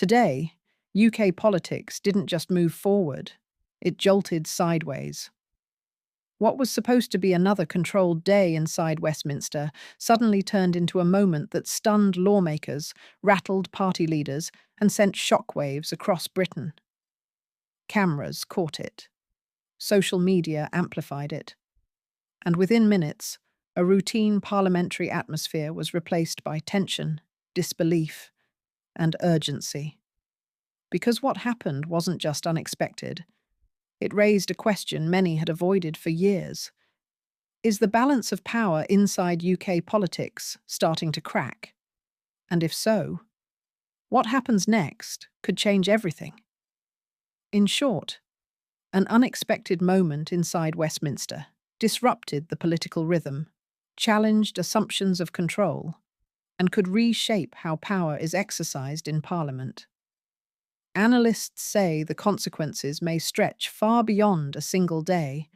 Today, UK politics didn't just move forward, it jolted sideways. What was supposed to be another controlled day inside Westminster suddenly turned into a moment that stunned lawmakers, rattled party leaders, and sent shockwaves across Britain. Cameras caught it. Social media amplified it. And within minutes, a routine parliamentary atmosphere was replaced by tension, disbelief, and urgency. Because what happened wasn't just unexpected, it raised a question many had avoided for years. Is the balance of power inside UK politics starting to crack? And if so, what happens next could change everything. In short, an unexpected moment inside Westminster disrupted the political rhythm, challenged assumptions of control, and could reshape how power is exercised in Parliament. Analysts say the consequences may stretch far beyond a single day,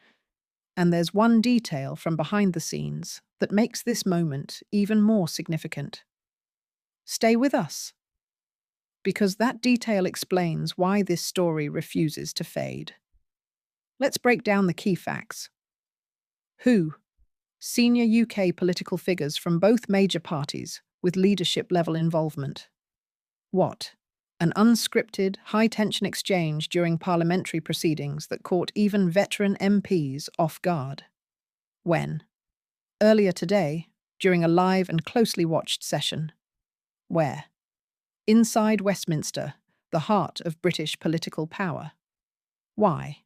and there's one detail from behind the scenes that makes this moment even more significant. Stay with us, because that detail explains why this story refuses to fade. Let's break down the key facts. Who? Senior UK political figures from both major parties with leadership-level involvement. What? An unscripted, high-tension exchange during parliamentary proceedings that caught even veteran MPs off guard. When? Earlier today, during a live and closely watched session. Where? Inside Westminster, the heart of British political power. Why?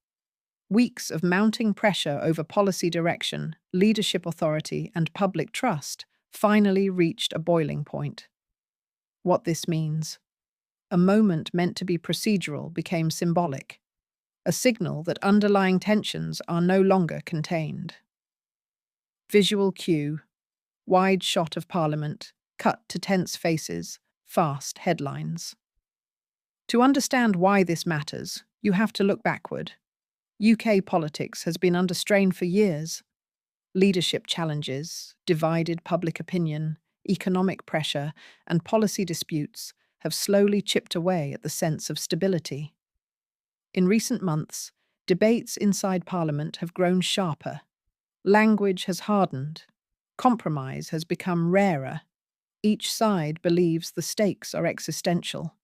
Weeks of mounting pressure over policy direction, leadership authority, and public trust finally reached a boiling point. What this means? A moment meant to be procedural became symbolic, a signal that underlying tensions are no longer contained. Visual cue, wide shot of Parliament, cut to tense faces, fast headlines. To understand why this matters, you have to look backward. UK politics has been under strain for years. Leadership challenges, divided public opinion, economic pressure, and policy disputes have slowly chipped away at the sense of stability. In recent months, debates inside Parliament have grown sharper. Language has hardened. Compromise has become rarer. Each side believes the stakes are existential.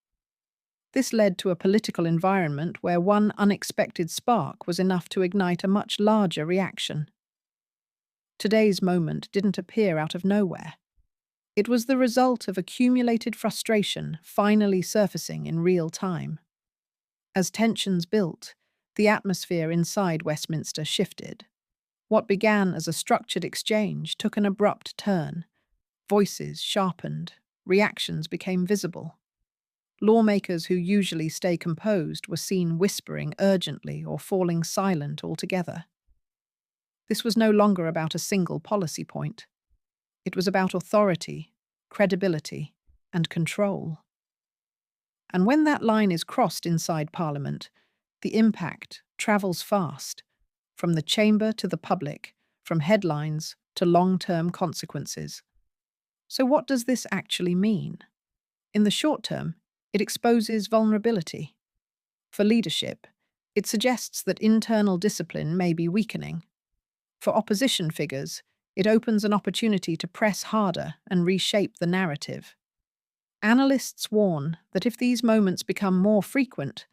This led to a political environment where one unexpected spark was enough to ignite a much larger reaction. Today's moment didn't appear out of nowhere. It was the result of accumulated frustration finally surfacing in real time. As tensions built, the atmosphere inside Westminster shifted. What began as a structured exchange took an abrupt turn. Voices sharpened, reactions became visible. Lawmakers who usually stay composed were seen whispering urgently or falling silent altogether. This was no longer about a single policy point. It was about authority, credibility, and control. And when that line is crossed inside Parliament, the impact travels fast, from the chamber to the public, from headlines to long-term consequences. So what does this actually mean? In the short term, it exposes vulnerability. For leadership, it suggests that internal discipline may be weakening. For opposition figures, it opens an opportunity to press harder and reshape the narrative. Analysts warn that if these moments become more frequent,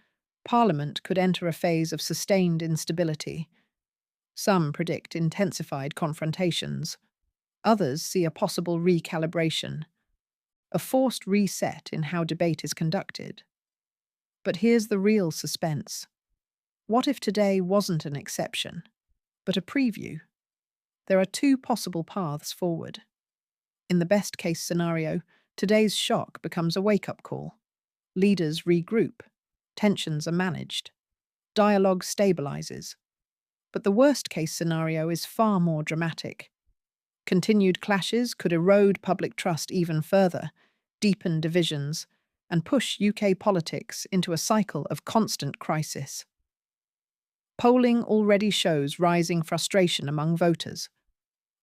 Parliament could enter a phase of sustained instability. Some predict intensified confrontations. Others see a possible recalibration, a forced reset in how debate is conducted. But here's the real suspense. What if today wasn't an exception, but a preview? There are two possible paths forward. In the best-case scenario, today's shock becomes a wake-up call. Leaders regroup. Tensions are managed. Dialogue stabilizes. But the worst-case scenario is far more dramatic. Continued clashes could erode public trust even further, deepen divisions, and push UK politics into a cycle of constant crisis. Polling already shows rising frustration among voters,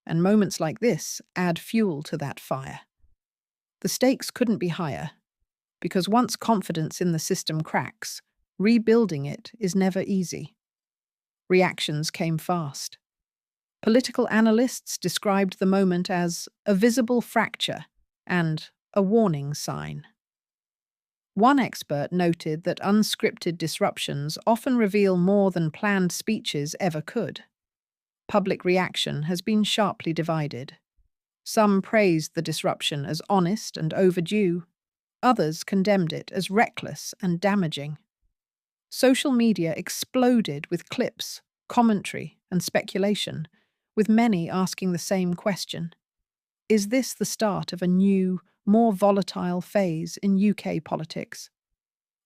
and moments like this add fuel to that fire. The stakes couldn't be higher. Because once confidence in the system cracks, rebuilding it is never easy. Reactions came fast. Political analysts described the moment as a visible fracture and a warning sign. One expert noted that unscripted disruptions often reveal more than planned speeches ever could. Public reaction has been sharply divided. Some praised the disruption as honest and overdue. Others condemned it as reckless and damaging. Social media exploded with clips, commentary, and speculation, with many asking the same question. Is this the start of a new, more volatile phase in UK politics?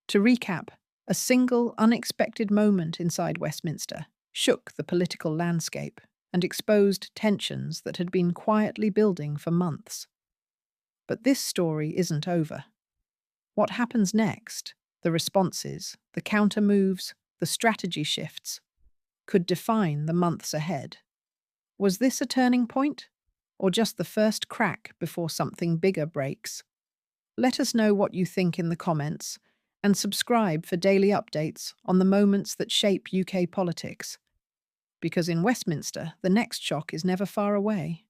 To recap, a single unexpected moment inside Westminster shook the political landscape and exposed tensions that had been quietly building for months. But this story isn't over. What happens next, the responses, the counter-moves, the strategy shifts, could define the months ahead. Was this a turning point, or just the first crack before something bigger breaks? Let us know what you think in the comments, and subscribe for daily updates on the moments that shape UK politics. Because in Westminster, the next shock is never far away.